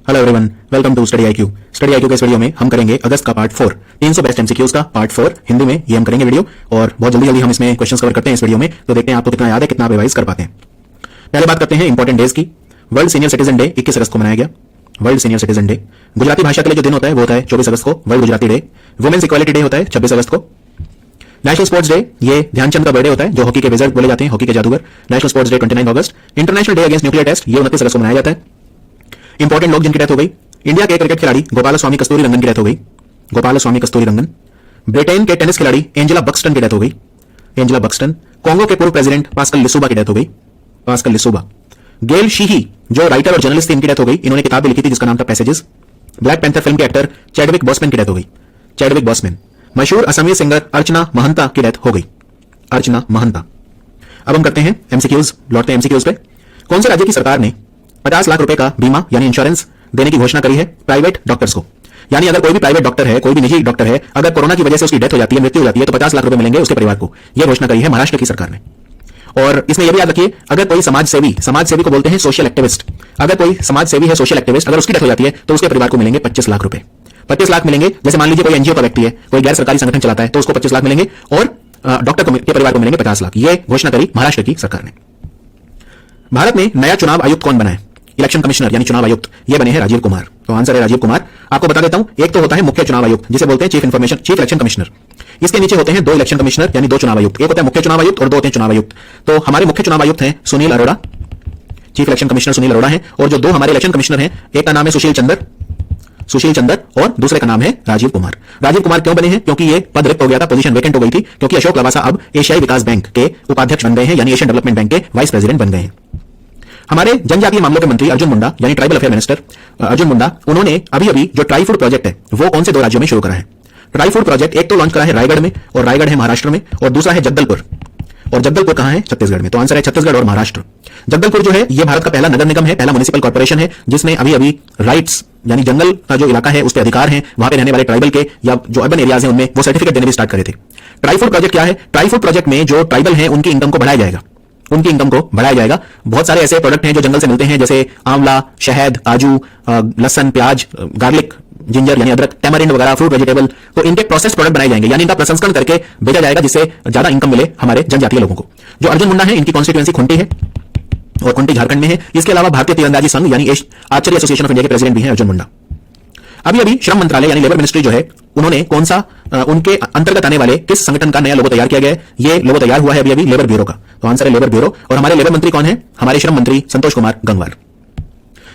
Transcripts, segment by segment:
Hello everyone, welcome to study IQ. Study IQ के इस video में हम करेंगे अगस्त का पार्ट 4 300 बेस्ट एमसीक्यूज का पार्ट 4 हिंदी में ये हम करेंगे वीडियो। और बहुत जल्दी हम इसमें क्वेश्चंस कवर करते हैं इस वीडियो में, तो देखते हैं आपको कितना याद है, कितना आप रिवाइज कर पाते हैं। पहले बात करते हैं इंपॉर्टेंट डेज की। वर्ल्ड सीनियर सिटीजन डे 21 अगस्त को मनाया गया, world senior citizen day. Gujarati भाषा के लिए जो दिन होता है वो होता है 24 अगस्त को, world Gujarati day. Women's equality day होता है 26 अगस्त को। नेशनल स्पोर्ट्स डे, ये ध्यानचंद का बर्थडे होता है, जो हॉकी के विज़र्ड बोले जाते हैं, हॉकी के जादूगर। नेशनल स्पोर्ट्स डे 29 अगस्त। International day against nuclear test, ये 29 अगस्त को मनाया जाता है। इंपॉर्टेंट लोग जिनकी डेथ हो गई, इंडिया के क्रिकेट खिलाड़ी गोपालस्वामी कस्तूरीरंगन की डेथ हो गई, गोपालस्वामी कस्तूरीरंगन। ब्रिटेन के टेनिस खिलाड़ी एंजेला बक्सटन की डेथ हो गई, एंजेला बक्सटन। कांगो के पूर्व प्रेसिडेंट पास्कल लिसूबा की डेथ हो गई, पास्कल लिसूबा। गेल शीही, जो राइटर और जर्नलिस्ट थी, इनकी डेथ हो गई। इन्होंने किताब भी लिखी थी जिसका नाम था पैसेजेस। ब्लैक पैंथर फिल्म के एक्टर चैडविक बॉसमैन की डेथ हो गई, चैडविक बॉसमैन। मशहूर असमिया सिंगर अर्चना महंता की डेथ हो गई, अर्चना महंता। अब हम करते हैं एमसीक्यूज, लौटते हैं एमसीक्यूज पे। कौन से राज्य की सरकार ने 50 लाख रुपए का बीमा यानी इंश्योरेंस देने की घोषणा करी है प्राइवेट डॉक्टर्स को? यानी अगर कोई भी प्राइवेट डॉक्टर है, कोई भी निजी डॉक्टर है, अगर कोरोना की वजह से उसकी डेथ हो जाती है, मृत्यु हो जाती है, तो 50 लाख रुपए मिलेंगे उसके परिवार को। यह घोषणा करी है महाराष्ट्र की सरकार ने। और इसमें यह भी याद रखिए, अगर कोई समाजसेवी को बोलते हैं सोशल एक्टिविस्ट, अगर कोई समाजसेवी है, सोशल एक्टिविस्ट, अगर उसकी डेथ हो जाती है तो उसके परिवार को मिलेंगे 25 लाख रुपए। 25 लाख मिलेंगे। जैसे मान लीजिए कोई एनजीओ का व्यक्ति है, कोई गैर सरकारी संगठन चलाता है, तो उसको 25 लाख मिलेंगे, और डॉक्टर के परिवार को मिलेंगे 50 लाख। यह घोषणा करी महाराष्ट्र की सरकार ने। भारत में नया चुनाव आयुक्त कौन बना है? इलेक्शन कमिश्नर यानी चुनाव आयुक्त, ये बने हैं राजीव कुमार। तो आंसर है राजीव कुमार। आपको बता देता हूं, एक तो होता है मुख्य चुनाव आयुक्त, जिसे बोलते हैं चीफ इलेक्शन कमिश्नर। इसके नीचे होते हैं 2 इलेक्शन कमिश्नर यानी 2 चुनाव आयुक्त। एक होता है मुख्य चुनाव आयुक्त और 2 होते हैं चुनाव आयुक्त। तो हमारे मुख्य चुनाव आयुक्त हैं Sunil Arora, chief election commissioner Sunil Arora हैं। और जो 2 हमारे इलेक्शन कमिश्नर हैं, एक का नाम है सुशील चंद्र और दूसरे का नाम है राजीव कुमार। राजीव कुमार क्यों बने हैं? क्योंकि ये पद रिक्त हो गया था, पोजीशन वेकेंट हो गई थी, क्योंकि अशोक लवासा अब एशियाई विकास बैंक के उपाध्यक्ष बन गए हैं, यानी एशियन डेवलपमेंट बैंक के वाइस प्रेसिडेंट बन गए हैं। हमारे जनजातीय मामलों के मंत्री अर्जुन मुंडा यानी tribal affair minister Arjun Munda, उन्होंने अभी जो ट्राई फूड प्रोजेक्ट है वो कौन से 2 राज्यों में शुरू करा है? ट्राई फूड प्रोजेक्ट एक तो लॉन्च करा है रायगढ़ में, और रायगढ़ है महाराष्ट्र में, और दूसरा है जगदलपुर, और जगदलपुर कहां है? छत्तीसगढ़ में। तो आंसर है छत्तीसगढ़ और महाराष्ट्र। जगदलपुर जो है ये भारत का पहला नगर निगम है, पहला म्युनिसिपल कॉर्पोरेशन है, जिसने अभी राइट्स यानी जंगल का जो इलाका है उस पर अधिकार है, वहां पे रहने वाले ट्राइबल के या जो अर्बन एरियाज हैं उनमें वो सर्टिफिकेट देने भी स्टार्ट करे थे। ट्राई फूड प्रोजेक्ट क्या है? ट्राई फूड प्रोजेक्ट में जो ट्राइबल हैं उनकी इनकम को बढ़ाया जाएगा, उनकी इनकम को बढ़ाया जाएगा। बहुत सारे ऐसे प्रोडक्ट हैं जो जंगल से मिलते हैं, जैसे आंवला, शहद, काजू, लहसन, प्याज, गार्लिक, जिंजर यानी अदरक, टैमरिंड वगैरह, फ्रूट वेजिटेबल, तो इनके प्रोसेस प्रोडक्ट बनाए जाएंगे, यानी इनका प्रसंस्करण करके भेजा जाएगा, जिससे ज्यादा इनकम मिले हमारे जनजातीय लोगों को। जो अर्जुन मुंडा है, इनकी कॉन्स्टिट्यूएंसी खुंटी है, और खुंटी झारखंड में है। इसके अलावा भारतीय तीरंदाजी संघ यानी आर्चरी एसोसिएशन ऑफ इंडिया के प्रेसिडेंट भी हैं अर्जुन मुंडा। अभी श्रम मंत्रालय यानी लेबर मिनिस्ट्री जो है, उन्होंने कौन सा उनके अंतर्गत आने वाले किस संगठन का नया लोगो तैयार किया गया है? ये लोगो तैयार हुआ है अभी लेबर ब्यूरो का। तो आंसर है लेबर ब्यूरो। और हमारे लेबर मंत्री कौन है? हमारे श्रम मंत्री संतोष कुमार गंगवार।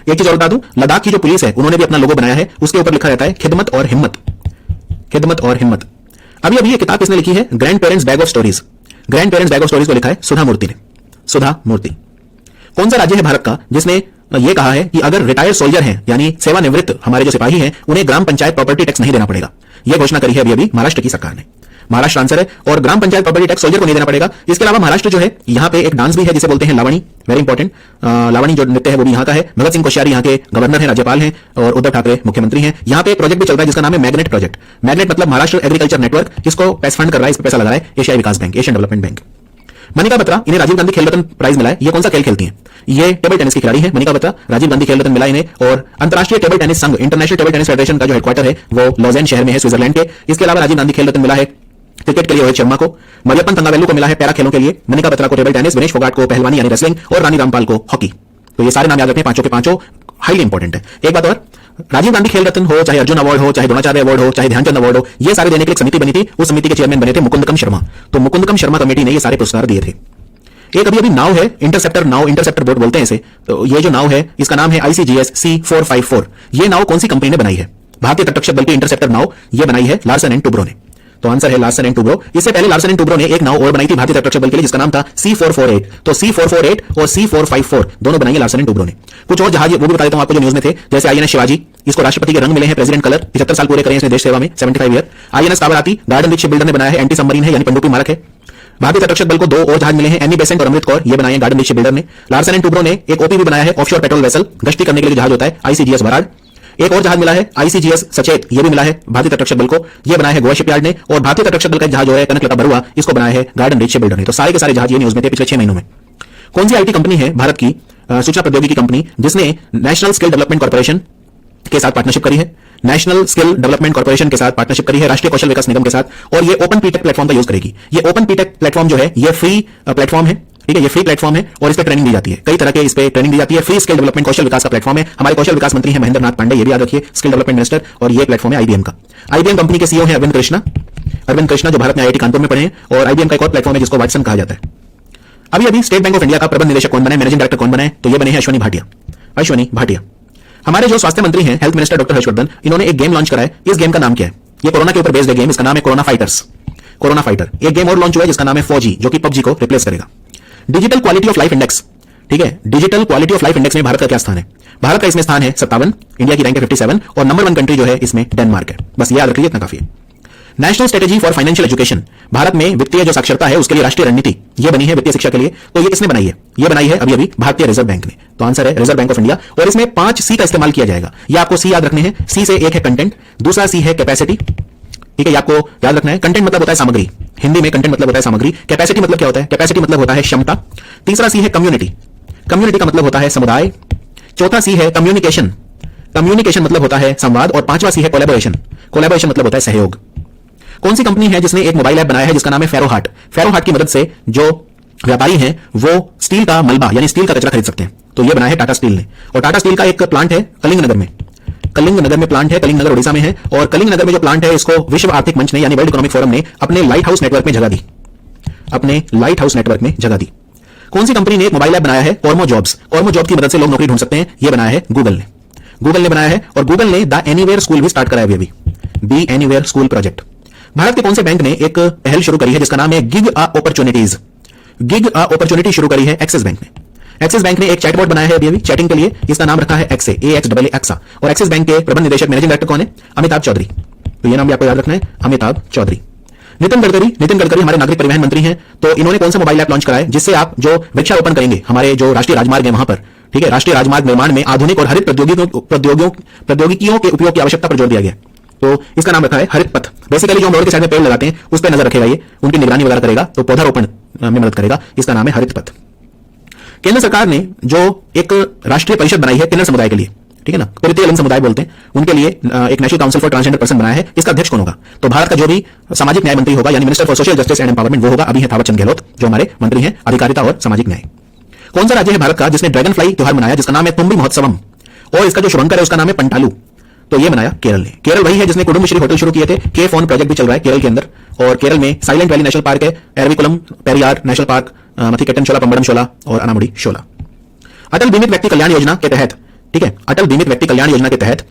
एक चीज और बता दूं, लद्दाख की जो पुलिस है उन्होंने भी अपना लोगो बनाया है, उसके ऊपर लिखा रहता है खिदमत और हिम्मत, खिदमत और हिम्मत। अभी ये किताब किसने लिखी है? Grand parents bag of stories, grand parents bag of stories को लिखा है सुधा मूर्ति ने, सुधा मूर्ति। कौन सा राज्य है भारत का जिसने यह कहा है कि अगर रिटायर्ड सोल्जर हैं यानी सेवानिवृत्त हमारे जो सिपाही हैं, उन्हें ग्राम पंचायत प्रॉपर्टी टैक्स नहीं देना पड़ेगा? यह घोषणा करी है अभी महाराष्ट्र की सरकार ने। महाराष्ट्र आंसर है, और ग्राम पंचायत प्रॉपर्टी टैक्स सोल्जर को नहीं देना पड़ेगा। इसके अलावा महाराष्ट्र जो है, यहां पे एक डांस भी है जिसे बोलते हैं लावणी, वेरी इंपॉर्टेंट। लावणी जो नृत्य है वो भी यहां का है। भगत सिंह कोश्यारी यहां के गवर्नर हैं, राज्यपाल हैं, और उद्धव ठाकरे मुख्यमंत्री हैं। यहां पे एक प्रोजेक्ट भी चल रहा है जिसका नाम है मैग्नेट प्रोजेक्ट। मैग्नेट मतलब महाराष्ट्र एग्रीकल्चर नेटवर्क, इसको पैसा फंड कर रहा है, इस पर पैसा लगा रहा है एशियाई विकास bank, Asian development bank. Manika Batra, इन्हें राजीव गांधी खेल रत्न प्राइज मिला है। ये कौन सा खेल खेलती हैं? ये टेबल टेनिस की खिलाड़ी है मनिका बत्रा, राजीव गांधी खेल रत्न मिला इन्हें। और अंतरराष्ट्रीय टेबल टेनिस संघ, इंटरनेशनल टेबल टेनिस फेडरेशन का जो हेडक्वार्टर है वो लॉजेन शहर में है, स्विट्जरलैंड के। इसके अलावा राजीव गांधी खेल रत्न मिला है क्रिकेट के लिए रोहित शर्मा को, मरियप्पन तंगावेलु को मिला है पैरा खेलों के लिए, मनिका बत्रा को टेबल टेनिस, विनेश फोगाट को पहलवानी यानी रेसलिंग, और रानी रामपाल को हॉकी। तो ये सारे नाम याद रखें, पांचों के पांचों हाईली इंपॉर्टेंट है। एक बात और, राजीव गांधी खेल रत्न हो, चाहे अर्जुन अवार्ड हो, चाहे द्रोणाचार्य अवार्ड हो, चाहे ध्यानचंद अवार्ड हो, ये सारे देने के लिए एक समिति बनी थी। उस समिति के चेयरमैन बने थे मुकुंदकम शर्मा। तो मुकुंदकम शर्मा कमेटी ने ये सारे पुरस्कार दिए थे। एक अभी नाव है, इंटरसेप्टर नाव, इंटरसेप्टर बोट बोलते हैं इसे। तो ये जो नाव है इसका नाम है ICGS C454। ये नाव कौन सी कंपनी ने बनाई है? भारतीय तटरक्षक बल की इंटरसेप्टर नाव ये बनाई है लार्सन एंड टुब्रो ने। तो आंसर है लार्सन एंड टुब्रो। इससे पहले लार्सन एंड टुब्रो ने एक नाव और बनाई थी भारतीय तटरक्षक बल के लिए जिसका नाम था C448। तो C448 और C454 दोनों बनाई है लार्सन एंड टुब्रो ने। कुछ और जहाज वो भी बता देता हूं आपको जो न्यूज में थे, जैसे INS शिवाजी, इसको राष्ट्रपति के रंग मिले हैं, प्रेसिडेंट कलर, 75 साल पूरे करें इसने देश सेवा में, 75 year. INS Kavaratti Garden Reach Shipbuilder ने बनाया है, एंटी सबमरीन है यानी पनडुब्बी मारक है। भारतीय तटरक्षक बल को 2 और जहाज मिले हैं, एमी बेसेंट और अमृत कौर, ये बनाए हैं गार्डन रिच शिपबिल्डर ने। लार्सन एंड टुब्रो ने एक OPV बनाया है, ऑफशोर पेट्रोल वेसल, गश्ती करने के लिए जहाज होता है, ICGS वराड। एक और जहाज मिला है ICGS सचेत, ये भी मिला है भारतीय तटरक्षक बल को, ये बनाया है गोवा शिपयार्ड ने। और भारतीय तटरक्षक बल का जहाज जो है कनकलता बरुआ, इसको बनाया है गार्डन रिच शिपबिल्डर ने। तो सारे के सारे जहाज ये न्यूज में थे पिछले 6 महीनों में। कौन सी IT कंपनी है भारत की, सूचना प्रौद्योगिकी कंपनी, जिसने नेशनल स्किल डेवलपमेंट कॉर्पोरेशन के साथ पार्टनरशिप करी है, नेशनल स्किल डेवलपमेंट कॉर्पोरेशन के साथ पार्टनरशिप करी है, राष्ट्रीय कौशल विकास निगम के साथ, और ये ओपन पीटेक प्लेटफॉर्म का यूज करेगी। ये ओपन पीटेक प्लेटफॉर्म जो है ये फ्री प्लेटफॉर्म है, ठीक है, ये फ्री प्लेटफॉर्म है और इस पर ट्रेनिंग दी जाती है, कई तरह के इस पे ट्रेनिंग दी जाती है। फ्री स्किल डेवलपमेंट कौशल विकास का प्लेटफॉर्म है। हमारे कौशल विकास मंत्री हैं महेंद्र नाथ पांडे, ये भी याद रखिए, स्किल डेवलपमेंट मिनिस्टर, और ये प्लेटफॉर्म है आईबीएम का। आईबीएम कंपनी के सीईओ है अरविंद कृष्णा जो भारत में आईआईटी कानपुर में पढ़े हैं, और आईबीएम का एक और प्लेटफॉर्म है जिसको वाटसन कहा जाता है। अभी स्टेट बैंक ऑफ इंडिया का प्रबंध निदेशक कौन बने, मैनेजिंग डायरेक्टर कौन बने, तो ये बने हैं अश्वनी भाटिया। हमारे जो स्वास्थ्य मंत्री हैं हेल्थ मिनिस्टर डॉक्टर हर्षवर्धन, इन्होंने एक गेम लॉन्च करा है। इस गेम का नाम क्या है? ये कोरोना के ऊपर बेस्ड गेम, इसका नाम है कोरोना फाइटर। एक गेम और लॉन्च हुआ है जिसका नाम है फौजी, जो कि पबजी को रिप्लेस करेगा। Digital quality of life index, ठीक है, digital quality of life index में भारत का क्या स्थान है? भारत का इसमें स्थान है 57, इंडिया की रैंक है 57, और नंबर 1 कंट्री जो है इसमें डेनमार्क है। बस याद रखिए, इतना काफी है। National strategy for financial education, Bharat में वित्तीय जो साक्षरता है उसके लिए राष्ट्रीय रणनीति ये बनी है वित्तीय शिक्षा के लिए। तो ये किसने बनाई है? ये बनाई है अभी भारतीय रिजर्व बैंक ने। तो आंसर है रिजर्व बैंक ऑफ इंडिया, और इसमें 5 सी का इस्तेमाल किया जाएगा। ये आपको सी याद रखने हैं। सी से एक है कंटेंट, दूसरा सी है कैपेसिटी, ठीक है, ये आपको याद रखना है। कंटेंट मतलब होता है सामग्री, हिंदी में कंटेंट मतलब होता है सामग्री। कैपेसिटी मतलब क्या होता है? कैपेसिटी मतलब होता है क्षमता। तीसरा सी है कम्युनिटी, कम्युनिटी का मतलब होता है समुदाय। चौथा सी है कम्युनिकेशन, कम्युनिकेशन मतलब होता है संवाद। और पांचवा सी है कोलैबोरेशन, कोलैबोरेशन मतलब होता है सहयोग। कौन सी कंपनी है जिसने एक मोबाइल ऐप बनाया है जिसका नाम है फेरोहार्ट? फेरोहार्ट की मदद से जो व्यापारी हैं वो स्टील का मलबा यानी स्टील का कचरा खरीद सकते हैं। तो ये बनाया है टाटा स्टील ने। और टाटा स्टील का एक प्लांट है कलिंगनगर में, प्लांट है कलिंगनगर उड़ीसा में है। और कलिंगनगर में जो प्लांट है इसको विश्व आर्थिक मंच ने यानी वर्ल्ड इकोनॉमिक फोरम ने अपने लाइट हाउस नेटवर्क में जगह दी। कौन सी कंपनी ने एक मोबाइल ऐप बनाया है? ऑर्मो जॉब्स की मदद से लोग नौकरी ढूंढ सकते हैं। यह बनाया है गूगल ने बनाया है। और गूगल ने द एनीवेयर स्कूल भी स्टार्ट कराया अभी, दी एनीवेयर स्कूल प्रोजेक्ट। भारत के कौन से बैंक ने एक पहल शुरू करी है जिसका नाम है गिग अपॉर्चुनिटी शुरू करी है? एक्सिस बैंक ने। एक्सिस बैंक ने एक चैटबॉट बनाया है अभी चैटिंग के लिए, इसका नाम रखा है एक्से, AXAA। और एक्सिस बैंक के प्रबंध निदेशक मैनेजिंग डायरेक्टर कौन है? अमिताभ चौधरी। तो ये नाम भी आपको याद रखना है, अमिताभ चौधरी। नितिन गडकरी हमारे नागरिक परिवहन मंत्री हैं। तो इन्होंने कौन सा मोबाइल ऐप लॉन्च कराया है जिससे आप जो वृक्षारोपण करेंगे हमारे जो राष्ट्रीय राजमार्ग है वहां पर, ठीक है, राष्ट्रीय राजमार्ग निर्माण में आधुनिक और हरित प्रौद्योगिकियों के उपयोग की आवश्यकता पर जोर दिया गया। तो इसका नाम रखा है हरित पथ। बेसिकली जो हम रोड के साइड में पेड़ लगाते हैं उस पर नजर रखेगा, ये उनकी निगरानी वगैरह करेगा, तो पौधारोपण में मदद करेगा। इसका नाम है हरित पथ। केंद्र सरकार ने जो एक राष्ट्रीय परिषद बनाई है किन्नर समुदाय के लिए, ठीक है ना, तृतीय लिंग समुदाय बोलते हैं, उनके लिए एक national council for transgender person बनाया है। इसका अध्यक्ष कौन होगा? तो भारत का जो भी सामाजिक न्याय मंत्री होगा यानी minister for social justice and empowerment वो होगा अभी है थावरचंद गहलोत, जो हमारे मंत्री हैं अधिकारिता और सामाजिक न्याय। कौन सा राज्य है भारत का जिसने ड्रैगन फ्लाई त्योहार मनाया जिसका नाम है तुम्बी महोत्सवम, और इसका जो शुभंकर है उसका नाम है पंटालू? तो ये बनाया केरल ने। केरल वही है जिसने कुडुम्बश्री होटल शुरू किए थे। के फोन प्रोजेक्ट भी चल रहा है केरल के अंदर। और केरल में साइलेंट वैली नेशनल पार्क है, एरविकुलम पेरियार नेशनल पार्क, मथिकेटन शोला, पंबड़म शोला और अनामुडी शोला। अटल बीमित व्यक्ति कल्याण योजना के तहत, ठीक है, अटल बीमित व्यक्ति कल्याण योजना के तहत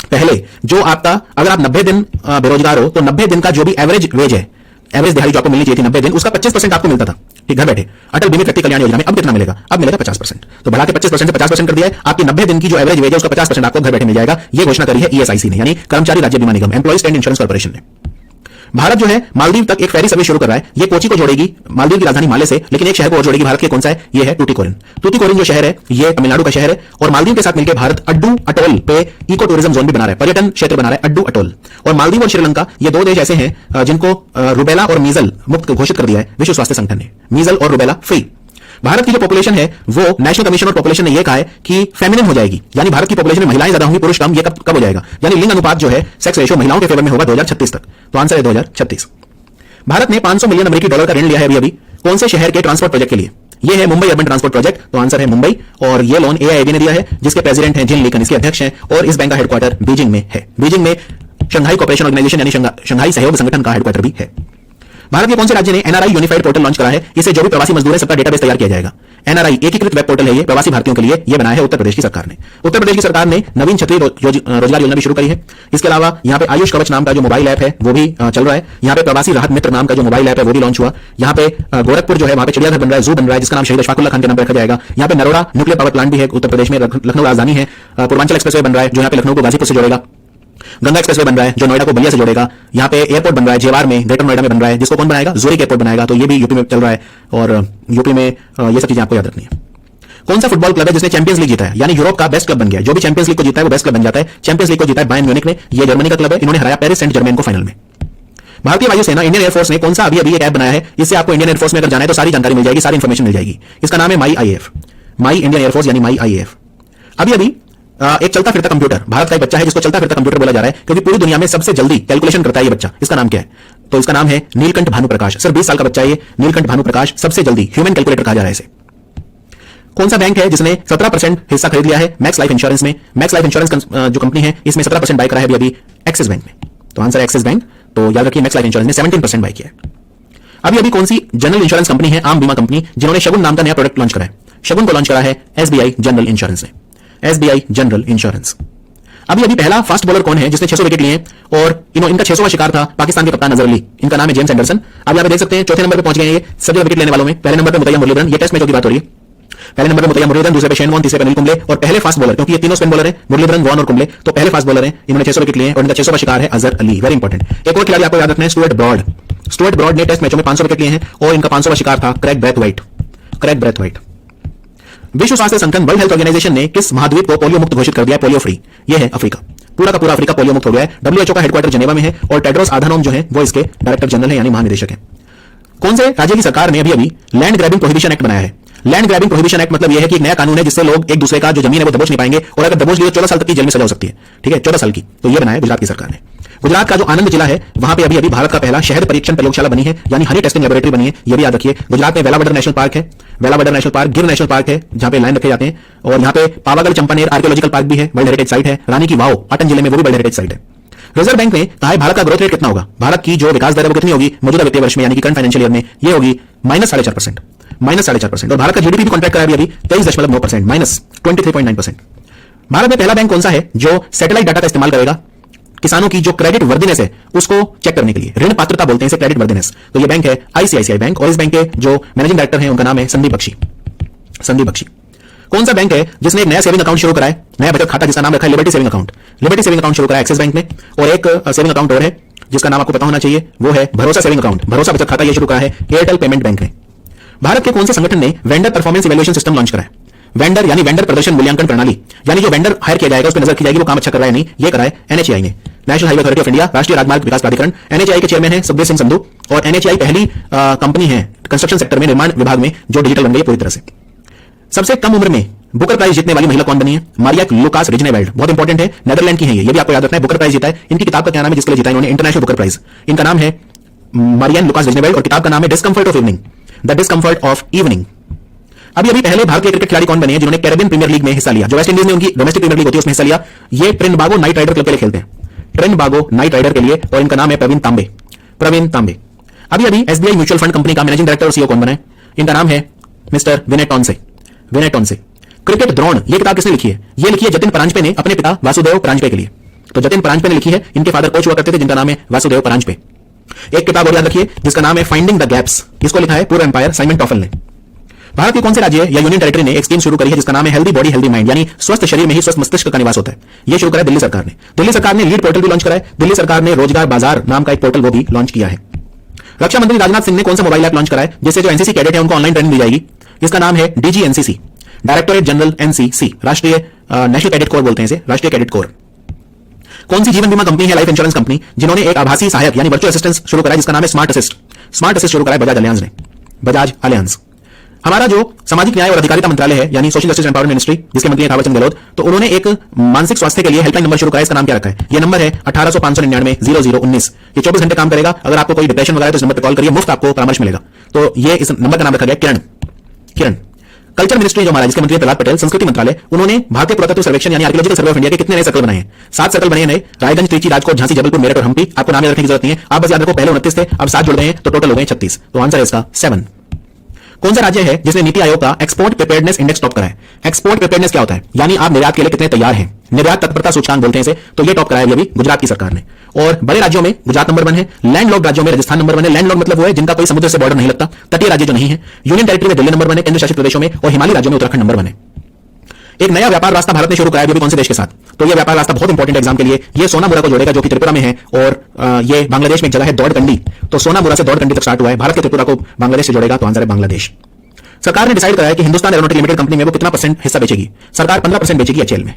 पहले जो आपका, अगर आप 90 दिन बेरोजगार हो तो 90 दिन का जो भी एवरेज वेज है, एवरेज दिहाड़ी जो आपको मिलनी चाहिए थी 90 दिन, उसका 25% आपको मिलता था, ठीक, घर बैठे। अटल बीमित व्यक्ति कल्याण योजना में अब कितना मिलेगा? अब मिलेगा 50%। तो बढ़ा के 25% से 50% कर दिया है। आपकी 90 दिन की जो एवरेज वेज है उसका 50% आपको घर बैठे मिल जाएगा। यह घोषणा करी है ईएसआईसी ने यानी कर्मचारी राज्य बीमा निगम, एम्प्लॉइज स्टैंड इंश्योरेंस कॉर्पोरेशन ने। भारत जो है मालदीव तक एक फेरी सर्विस शुरू कर रहा है। ये कोची को जोड़ेगी मालदीव की राजधानी माले से, लेकिन एक शहर को और जोड़ेगी। भारत के कौन सा है? ये है टूटीकोरिन। टूटीकोरिन जो शहर है ये तमिलनाडु का शहर है। और मालदीव के साथ मिलकर भारत अड्डू अटोल पे इको टूरिज्म जोन भी बना रहा है, पर्यटन क्षेत्र बना रहा है अड्डू अटोल। और मालदीव और श्रीलंका ये दो देश ऐसे हैं जिनको रुबेला और मीजल मुक्त घोषित कर दिया है विश्व स्वास्थ्य संगठन ने, मीजल और रुबेला फ्री। भारत की जो पॉपुलेशन है वो नेशनल कमीशन ऑन पॉपुलेशन ने यह कहा है कि फेमिनिन हो जाएगी, यानी भारत की पॉपुलेशन में महिलाएं ज्यादा होंगी, पुरुष कम। ये कब हो जाएगा? यानी लिंग अनुपात जो है, सेक्स रेशियो महिलाओं के फेवर में होगा 2036 तक। तो आंसर है 2036। भारत ने 500 मिलियन अमेरिकी डॉलर का ऋण लिया है अभी कौन से शहर के ट्रांसपोर्ट प्रोजेक्ट के लिए? ये है मुंबई अर्बन ट्रांसपोर्ट प्रोजेक्ट। तो आंसर है मुंबई। और ये लोन एआईआईबी ने दिया है जिसके प्रेसिडेंट हैं जिन लीकन, इसके अध्यक्ष हैं। और इस बैंक का हेडक्वार्टर बीजिंग में है। बीजिंग में शंघाई कोऑपरेशन ऑर्गेनाइजेशन यानी शंघाई सहयोग संगठन का हेडक्वार्टर भी है। भारत के कौन से राज्य ने एनआरआई यूनिफाइड पोर्टल लॉन्च करा है? इससे जो भी प्रवासी मजदूर है सबका डेटाबेस तैयार किया जाएगा। एनआरआई एकीकृत वेब पोर्टल है ये प्रवासी भारतीयों के लिए। ये बनाया है उत्तर प्रदेश की सरकार ने। उत्तर प्रदेश की सरकार ने नवीन छतरी रोजगार योजना भी शुरू करी है। इसके अलावा यहाँ पे आयुष कवच नाम का जो मोबाइल ऐप है वो भी चल रहा है। यहाँ पे प्रवासी राहत मित्र नाम का जो मोबाइल ऐप है वो भी लॉन्च हुआ। यहाँ पे गोरखपुर जो है वहां पे चिड़ियाघर बन रहा है, जू बन रहा है जिसका नाम शहीद अशफाकुल्ला खान के नाम पर रखा जाएगा। यहाँ पे नरोड़ा न्यूक्लियर पावर प्लांट भी है उत्तर प्रदेश में, लखनऊ राजधानी है। पूर्वांचल एक्सप्रेसवे बन रहा है जो यहाँ पे लखनऊ को गाजीपुर से जोड़ेगा। गंगा एक्सप्रेसवे बन रहा है जो नोएडा को बलिया से जोड़ेगा। यहाँ पे एयरपोर्ट बन रहा है जेवार में, ग्रेटर नोएडा में बन रहा है, जिसको कौन बनाएगा? ज़ूरिक एयरपोर्ट बनाएगा। तो ये भी यूपी में चल रहा है। और यूपी में ये सब चीजें आपको याद रखनी है। कौन सा फुटबॉल क्लब है जिसने चैंपियंस लीग जीता है, यानी यूरोप का बेस्ट क्लब बन गया? जो भी चैंपियंस लीग को जीता है वो बेस्ट क्लब बन जाता है। चैंपियंस लीग को जीता है बायर्न म्यूनिख ने। ये जर्मनी का क्लब है। इन्होंने हराया पेरिस सेंट जर्मेन को फाइनल में। भारतीय वायुसेना इंडियन एयरफोर्स ने कौन सा अभी एक ऐप बनाया है? इससे आपको इंडियन एयरफोर्स में अगर जाना है तो सारी जानकारी मिल जाएगी, सारी इंफॉर्मेशन मिल जाएगी। इसका नाम है माई आईएएफ, माई इंडियन एयरफोर्स यानी माई आईएएफ। अभी एक चलता फिरता कंप्यूटर, भारत का एक बच्चा है जिसको चलता फिरता कंप्यूटर बोला जा रहा है क्योंकि पूरी दुनिया में सबसे जल्दी कैलकुलेशन करता है ये बच्चा। इसका नाम क्या है? तो इसका नाम है नीलकंठ भानुप्रकाश। सिर्फ 20 साल का बच्चा है ये, नीलकंठ भानुप्रकाश, सबसे जल्दी ह्यूमन कैलकुलेटर कहा जा रहा है इसे। कौन सा बैंक है जिसने 17% हिस्सा खरीद लिया है मैक्स लाइफ इंश्योरेंस में? मैक्स लाइफ इंश्योरेंस जो कंपनी है इसमें 17% बाय करा है अभी एक्सिस बैंक में। तो आंसर है एक्सिस बैंक। तो याद रखिए मैक्स लाइफ इंश्योरेंस ने 17% बाय किया है। अभी कौन सी जनरल इंश्योरेंस कंपनी है, आम बीमा कंपनी, जिन्होंने शगुन नाम का नया प्रोडक्ट लॉन्च करा है? शगुन को लॉन्च करा है एसबीआई जनरल इंश्योरेंस ने, एसबीआई जनरल इंश्योरेंस। अभी पहला फास्ट बॉलर कौन है जिसने 600 विकेट लिए और इनका 600वां शिकार था पाकिस्तान के कप्तान अजहर अली। इनका नाम है जेम्स एंडरसन। अब आप देख सकते हैं चौथे नंबर पे पहुंच गए ये सबसे ज्यादा विकेट लेने वालों में। पहले नंबर पे मुतैया मुरलीधरन, ये टेस्ट मैचों की बात हो रही है। पहले नंबर पे मुतैया मुरलीधरन, दूसरे पे शेन वॉर्न, तीसरे पे अनिल कुंबले और पहले फास्ट बॉलर, क्योंकि ये तीनों स्पिन बॉलर हैं, मुरलीधरन, वॉर्न और कुंबले, तो पहले फास्ट बॉलर हैं। इन्होंने 600 विकेट लिए और इनका 600वां शिकार है अजहर अली। Very important. एक और खिलाड़ी आपको याद रखना है स्टुअर्ट ब्रॉड। स्टुअर्ट ब्रॉड ने टेस्ट मैचों में 500 विकेट लिए हैं और इनका 500वां शिकार था क्रेग ब्रेथवाइट, क्रेग ब्रेथवाइट। विश्व स्वास्थ्य संगठन वर्ल्ड हेल्थ ऑर्गेनाइजेशन ने किस महाद्वीप को पोलियो मुक्त घोषित कर दिया है? Polio free. यह है अफ्रीका। पूरा का पूरा अफ्रीका पोलियो मुक्त हो गया है। डब्ल्यूएचओ का हेडक्वार्टर जेनेवा में है और टेड्रोस आधानोम जो है वो इसके डायरेक्टर जनरल है यानी महानिदेशक है। कौन से राज्य की सरकार ने अभी लैंड ग्रैबिंग प्रोहिबिशन एक्ट बनाया है? लैंड ग्रैबिंग प्रोहिबिशन एक्ट मतलब यह है कि एक नया कानून है जिससे लोग एक दूसरे का जो जमीन है वो दबोच नहीं पाएंगे और अगर दबोच लिए तो 14 साल तक की जेल में सजा हो सकती है। ठीक है, 14 साल की। तो यह बनाया गुजरात की सरकार ने। गुजरात का जो आनंद जिला है वहां पे अभी भारत का पहला शहद परीक्षण प्रयोगशाला बनी है यानी हनी टेस्टिंग लेबोरेटरी बनी है। यह भी याद रखिए। गुजरात में वेलावडर नेशनल पार्क है, वेलावडर नेशनल पार्क, गिर नेशनल पार्क है जहां पे लायन रखे जाते हैं और यहां पे पावागढ़ चंपानेर आर्कियोलॉजिकल पार्क भी है, वर्ल्ड हेरिटेज साइट है। रानी की वाव पाटन जिले में वो भी वर्ल्ड हेरिटेज साइट है। रिजर्व बैंक ने कहा है भारत का ग्रोथ रेट कितना होगा? भारत की जो विकास दर है वो कितनी होगी मौजूदा वित्तीय वर्ष में यानी कि करंट फाइनेंशियल ईयर में? ये होगी -4.5%, -4.5%। और भारत का जीडीपी भी कॉन्ट्रैक्ट करा अभी 23.9%, -23.9%। भारत में पहला बैंक कौन सा है जो सैटेलाइट डाटा का इस्तेमाल करेगा किसानों की जो क्रेडिट वर्दिनेस है उसको चेक करने के लिए? ऋण पात्रता बोलते हैं इसे, क्रेडिट वर्दिनेस। तो ये बैंक है आईसीआईसीआई बैंक और इस बैंक के जो मैनेजिंग डायरेक्टर हैं उनका नाम है संदीप बख्शी, संदीप बख्शी। कौन सा बैंक है जिसने एक नया सेविंग अकाउंट शुरू करा है, नया बचत खाता जिसका नाम रखा है liberty saving account? Liberty saving account शुरू करा है एक्सिस बैंक ने। और एक सेविंग अकाउंट और है जिसका नाम आपको पता होना चाहिए, वो है भरोसा सेविंग अकाउंट, भरोसा बचत खाता ये शुरू करा है एयरटेल पेमेंट बैंक ने। भारत के कौन से संगठन ने vendor performance evaluation system launch करा है? वेंडर यानी वेंडर प्रदर्शन मूल्यांकन प्रणाली, यानी जो वेंडर हायर किया जाएगा उस पर नजर की जाएगी वो काम अच्छा कर रहा है नहीं, ये करा है एनएचएआई ने, national highway authority of India, राष्ट्रीय राजमार्ग विकास प्राधिकरण। एनएचएआई के चेयरमैन है सुखदेव सिंह संधू और एनएचएआई पहली कंपनी है कंस्ट्रक्शन सेक्टर में, निर्माण विभाग में, जो डिजिटल बन गई पूरी तरह से। सबसे कम उम्र में बुकर प्राइज जीतने वाली महिला कौन बनी है? मारिया लुकास रिजनेवेल्ड, बहुत इंपॉर्टेंट है, नेदरलैंड की है ये भी आपको याद रखना है। बुकर प्राइज जीता है। इनकी किताब का क्या नाम है जिसके लिए जीता है इन्होंने? International Booker prize. इनका नाम है मारियन लुकास रिजनेवेल्ड और किताब का नाम है discomfort of evening, the discomfort of evening. अभी पहले भारतीय क्रिकेट खिलाड़ी कौन बने हैं जिन्होंने कैरेबियन प्रीमियर लीग में हिस्सा लिया? जो वेस्ट इंडीज में उनकी डोमेस्टिक प्रीमियर लीग होती है उसमें हिस्सा लिया। ये ट्रिनबागो नाइट राइडर क्लब के लिए खेलते हैं, ट्रिनबागो नाइट राइडर के लिए, और इनका नाम है प्रवीण तांबे, प्रवीण तांबे। अभी एसबीआई म्यूचुअल फंड कंपनी का मैनेजिंग डायरेक्टर और सीईओ कौन बना है? इनका नाम है मिस्टर विनय टॉन्से, विनय टॉन्से। क्रिकेट द्रोण ये किताब किसने लिखी है? ये लिखी है जतिन परांजपे ने अपने पिता वासुदेव परांजपे के लिए। तो जतिन परांजपे ने लिखी है, इनके फादर कोच हुआ करते थे जिनका नाम है वासुदेव परांजपे। एक किताब और याद रखिए जिसका नाम है फाइंडिंग द गैप्स, इसको लिखा है पूर एम्पायर साइमन टॉफल ने। भारत के कौन से राज्य या यूनियन टेरिटरी ने एक स्कीम शुरू करी है जिसका नाम है हेल्दी बॉडी हेल्दी माइंड, यानी स्वस्थ शरीर में ही स्वस्थ मस्तिष्क का निवास होता है? यह शुरू करा है दिल्ली सरकार ने। दिल्ली सरकार ने लीड पोर्टल भी लॉन्च करा है। दिल्ली सरकार ने रोजगार बाजार नाम का एक पोर्टल वो भी लॉन्च किया है। रक्षा मंत्री राजनाथ सिंह ने कौन सा मोबाइल ऐप लॉन्च करा है जिससे जो एनसीसी कैडेट है उनको ऑनलाइन ट्रेनिंग दी जाएगी? इसका नाम है डीजीएनसीसी, डायरेक्टोरेट जनरल एनसीसी, राष्ट्रीय नेशनल कैडेट कोर बोलते हैं इसे, राष्ट्रीय कैडेट कोर। कौन सी जीवन बीमा कंपनी है, लाइफ इंश्योरेंस कंपनी, जिन्होंने एक आभासी सहायक यानी वर्चुअल असिस्टेंट शुरू करा है जिसका नाम है स्मार्ट असिस्ट? स्मार्ट असिस्ट शुरू करा है बजाज अलियांज ने, बजाज अलियांज। हमारा जो सामाजिक न्याय और अधिकारिता मंत्रालय है यानी सोशल जस्टिस एंपावरमेंट मिनिस्ट्री, जिसके मंत्री हैं थावरचंद गहलोत, तो उन्होंने एक मानसिक स्वास्थ्य के लिए हेल्पलाइन नंबर शुरू करा है। इसका नाम क्या रखा है? यह नंबर है 1800-599-0019। ये 24 घंटे काम करेगा। अगर आपको कोई डिप्रेशन वगैरह तो इस नंबर पर कॉल करिए, मुफ्त आपको परामर्श मिलेगा। तो ये इस नंबर का नाम रखा गया किरण, किरण। कल्चर मिनिस्ट्री जो हमारा जिसके मंत्री प्रहलाद पटेल, संस्कृति मंत्रालय, उन्होंने भारतीय पुरातत्व सर्वेक्षण यानी आर्कियोलॉजिकल सर्वे ऑफ इंडिया के कितने नए सर्कल बनाए हैं? 7 सर्कल बने नए, रायगंज, त्रिची, राजकोट, झांसी, जबलपुर, मेरठ और हम्पी। आपको नाम याद रखने की जरूरत नहीं है, आप बस याद रखो पहले 29 थे, अब 7 जुड़ गए हैं तो टोटल हो गए 36। तो आंसर है इसका 7। कौन सा राज्य है जिसने नीति आयोग का एक्सपोर्ट प्रिपेयर्डनेस इंडेक्स टॉप करा है? एक्सपोर्ट प्रिपेयर्डनेस क्या होता है? यानी आप निर्यात के लिए कितने तैयार हैं, निर्यात तत्परता सूचकांक बोलते हैं इसे। तो ये टॉप कराया है अभी गुजरात की सरकार ने। और बड़े राज्यों में गुजरात नंबर 1 है, लैंडलॉक्ड राज्यों में राजस्थान नंबर 1 है। लैंडलॉक्ड मतलब वो है जिनका कोई समुद्र से बॉर्डर नहीं लगता, तटीय राज्य जो नहीं है। यूनियन टेरिटरी में दिल्ली नंबर 1 है, केंद्र शासित प्रदेशों में और हिमालयी राज्यों में उत्तराखंड नंबर 1 है। एक नया व्यापार रास्ता भारत ने शुरू कराया है कौन से देश के साथ? तो यह व्यापार रास्ता बहुत इंपॉर्टेंट एग्जाम के लिए, ये सोनामुरा को जोड़ेगा जो कि त्रिपुरा में है, और ये बांग्लादेश में एक जगह है दौड़कंडी, तो सोनामुरा से दौड़कंडी तक स्टार्ट हुआ है। भारत के त्रिपुरा को बांग्लादेश से जोड़ेगा, तो आंसर है बांग्लादेश। सरकार ने डिसाइड करा है कि हिंदुस्तान एरोनॉटिकल लिमिटेड कंपनी में वो कितना % हिस्सा बेचेगी? सरकार 15% बेचेगी एचएएल में।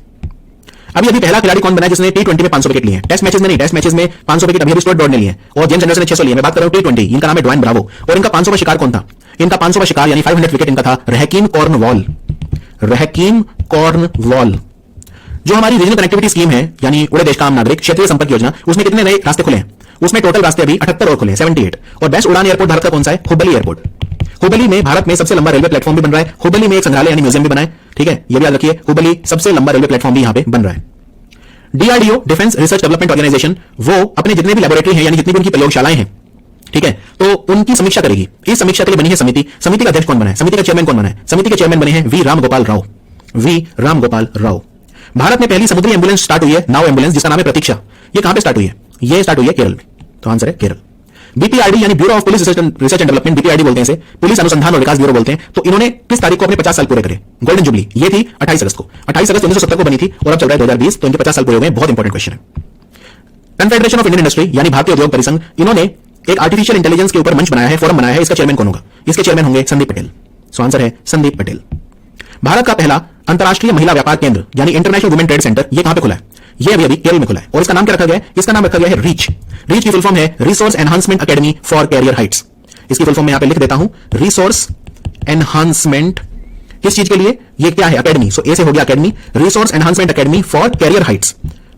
अभी पहला खिलाड़ी कौन बना है जिसने टी20 में 500 विकेट लिए हैं? टेस्ट मैचेस में नहीं, टेस्ट मैचेस में 500 विकेट अभी स्टुअर्ट ब्रॉड ने लिए हैं और जेम्स एंडरसन ने 600 लिए। मैं बात कर रहा हूं टी20, इनका नाम है ड्वाइन ब्रावो। और इनका 500वां शिकार कौन था? इनका 500वां शिकार यानी 500 विकेट इनका था रहकीम कॉर्नवॉल, रहकीम कॉर्नवॉल। जो हमारी रीजनल कनेक्टिविटी स्कीम है, यानी उड़े देश का आम नागरिक क्षेत्रीय संपर्क योजना, उसमें कितने नए रास्ते खुले हैं? उसमें टोटल रास्ते अभी 78 और खुले हैं, 78। और बेस्ट उड़ान एयरपोर्ट भारत का कौन सा है? हुबली एयरपोर्ट। हुबली में भारत में सबसे लंबा रेलवे प्लेटफॉर्म भी बन रहा है। हुबली में एक संग्रहालय यानी म्यूजियम भी बना है, ठीक है, ये भी याद रखिए। हुबली सबसे लंबा रेलवे प्लेटफॉर्म भी यहां पे बन रहा है। DRDO, defence research development organisation, वो अपने जितने भी लैबोरेटरी है यानी जितनी भी उनकी प्रयोगशालाएं हैं, ठीक है, तो उनकी समीक्षा करेगी। इस समीक्षा के लिए बनी है समिति। समिति का अध्यक्ष कौन बना है? समिति का चेयरमैन कौन बना है? समिति के चेयरमैन बने हैं वी रामगोपाल राव। वी रामगोपाल राव। भारत में पहली समुद्री एम्बुलेंस स्टार्ट हुई है, नाव एम्बुलेंस, जिसका नाम है प्रतीक्षा। ये कहां पे स्टार्ट हुई है? ये स्टार्ट हुई है केरल में, तो आंसर है केरल। बीपीआरडी यानी bureau of police research and development, BPRD बोलते हैं इसे, पुलिस अनुसंधान और विकास ब्यूरो बोलते हैं। तो इन्होंने किस तारीख को अपने 50 साल पूरे करे? गोल्डन जुबली, ये थी 28 अगस्त को। 28 अगस्त 1970 को बनी थी और अब चल रहा है 2020, तो इनके 50 साल पूरे हुए हैं। बहुत इंपॉर्टेंट क्वेश्चन है। कन्फेडरेशन ऑफ इंडियन इंडस्ट्री यानी भारतीय उद्योग परिसंघ, इन्होंने एक आर्टिफिशियल इंटेलिजेंस के ऊपर मंच बनाया है, फोरम बनाया है। इसका चेयरमैन कौन होगा? इसके चेयरमैन होंगे संदीप पटेल। सो आंसर है संदीप पटेल। भारत का पहला अंतरराष्ट्रीय महिला व्यापार केंद्र यानी इंटरनेशनल वुमेन ट्रेड सेंटर, ये कहां पे खुला है? ये अभी केरल में खुला है। और इसका नाम क्या रखा गया है? इसका नाम रखा गया है रीच। रीच की फुल फॉर्म है resource enhancement academy for career heights. इसकी फुल फॉर्म मैं यहां पे लिख देता हूं, रिसोर्स एनहांसमेंट। किस चीज के लिए? ये क्या है? एकेडमी। सो ए से हो गया academy, resource enhancement academy for career heights,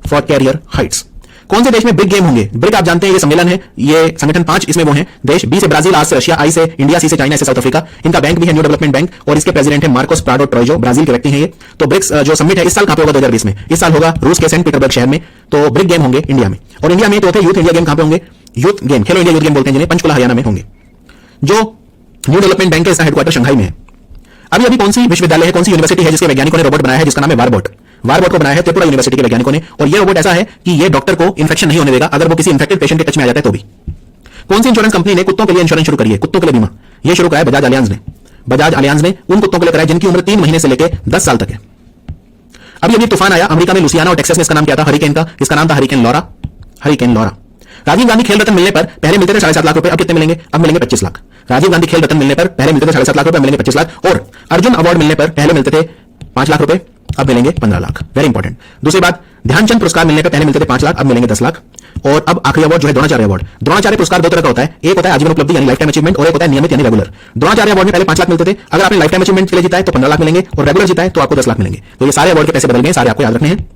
for career heights. कौन से देश में ब्रिक गेम होंगे? ब्रिक आप जानते हैं ये सम्मेलन है, ये संगठन 5 इसमें वो हैं देश। बी से ब्राजील, आर से रशिया, आई से इंडिया, सी से चाइना, से साउथ अफ्रीका। इनका बैंक भी है न्यू डेवलपमेंट बैंक और इसके प्रेसिडेंट है मार्कोस प्राडो ट्रोइजो, ब्राजील के व्यक्ति हैं ये। तो ब्रिक्स जो समिट है इस साल कहां पे होगा? 2020 में। इस साल होगा रूस के सेंट पीटरबर्ग शहर में। तो ब्रिक गेम होंगे इंडिया में। और इंडिया में तो यूथ इंडिया गेम कहां पे होंगे? यूथ गेम, खेलो इंडिया यूथ गेम बोलते हैं जिन्हें, पंचकुला हरियाणा में होंगे। जो न्यू डेवलपमेंट बैंक है इसका हेडक्वार्टर शंघाई में है। अभी कौन सी विश्वविद्यालय है, कौन सी यूनिवर्सिटी है जिसके वैज्ञानिकों ने रोबोट बनाया है जिसका नाम है वारबोट? वारबोट को बनाया है त्रिपुरा यूनिवर्सिटी के वैज्ञानिकों ने। और ये रोबोट ऐसा है कि ये डॉक्टर को इंफेक्शन नहीं होने देगा अगर वो किसी इंफेक्टेड पेशेंट के टच में आ जाता है तो भी। कौन सी इंश्योरेंस कंपनी ने कुत्तों के लिए इंश्योरेंस शुरू करी है? कुत्तों के लिए बीमा ये शुरू करा है बजाज अलियांज ने। बजाज अलियांज ने उन कुत्तों के लिए कराया जिनकी उम्र 3 महीने से लेकर 10 साल तक है। अभी तूफान आया अमेरिका में, लुसियाना और टेक्सास में। इसका नाम क्या था? हरिकेन का। इसका नाम था hurricane Laura. Hurricane Laura. Rajiv Gandhi Khel Ratna मिलने पर पहले मिलते थे 7.5 लाख रुपए, अब कितने मिलेंगे? अब मिलेंगे 25 लाख। राजीव गांधी खेल रत्न मिलने पर पहले मिलते थे 7.5 लाख रुपए, अब मिलेंगे 25 लाख। और अर्जुन अवार्ड मिलने पर पहले मिलते थे 5 लाख रुपए, अब मिलेंगे 15 लाख। Very important. दूसरी बात, ध्यानचंद पुरस्कार मिलने पर पहले मिलते थे 5 लाख, अब मिलेंगे 10 लाख। और अब आखिरी अवार्ड जो है द्रोणाचार्य अवार्ड। द्रोणाचार्य पुरस्कार 2 तरह का होता है, एक होता है आजीवन उपलब्धि यानी लाइफ टाइम अचीवमेंट, और एक होता है नियमित यानी रेगुलर। द्रोणाचार्य अवार्ड में पहले 5 लाख मिलते थे, अगर आपने लाइफ टाइम अचीवमेंट के लिए जीता है तो 15 लाख मिलेंगे, और रेगुलर जीता है तो आपको 10 लाख मिलेंगे। तो ये सारे अवार्ड के पैसे बदल गए, सारे आपको याद रखने हैं।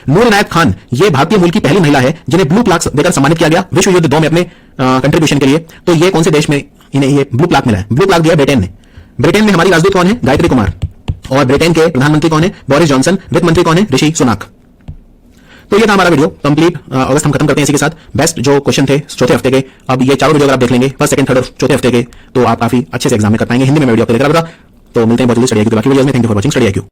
नूर इनायत खान ये भारतीय मूल की पहली महिला है जिन्हें ब्लू प्लाक देकर सम्मानित किया गया विश्व युद्ध 2 में अपने कंट्रीब्यूशन के लिए। तो ये कौन से देश में इन्हें ये ब्लू प्लाक मिला है? ब्लू प्लाक दिया ब्रिटेन ने। ब्रिटेन में हमारी राजदूत कौन है? गायत्री कुमार। और ब्रिटेन के प्रधानमंत्री कौन है? Boris Johnson. वित्त मंत्री कौन है? ऋषि सुनाक। तो ये था हमारा वीडियो कंप्लीट। अगस्त हम खत्म करते हैं इसी के साथ। बेस्ट जो क्वेश्चन थे चौथे हफ्ते के, अब ये चारों वीडियो अगर आप देख लेंगे फर्स्ट, सेकंड, थर्ड और चौथे हफ्ते के, तो आप काफी अच्छे से एग्जाम में कर पाएंगे। हिंदी में वीडियो आपको लेकर आऊंगा। तो मिलते हैं बहुत जल्दी स्टडी IQ के बाकी वीडियोस में। Thank you for watching study IQ।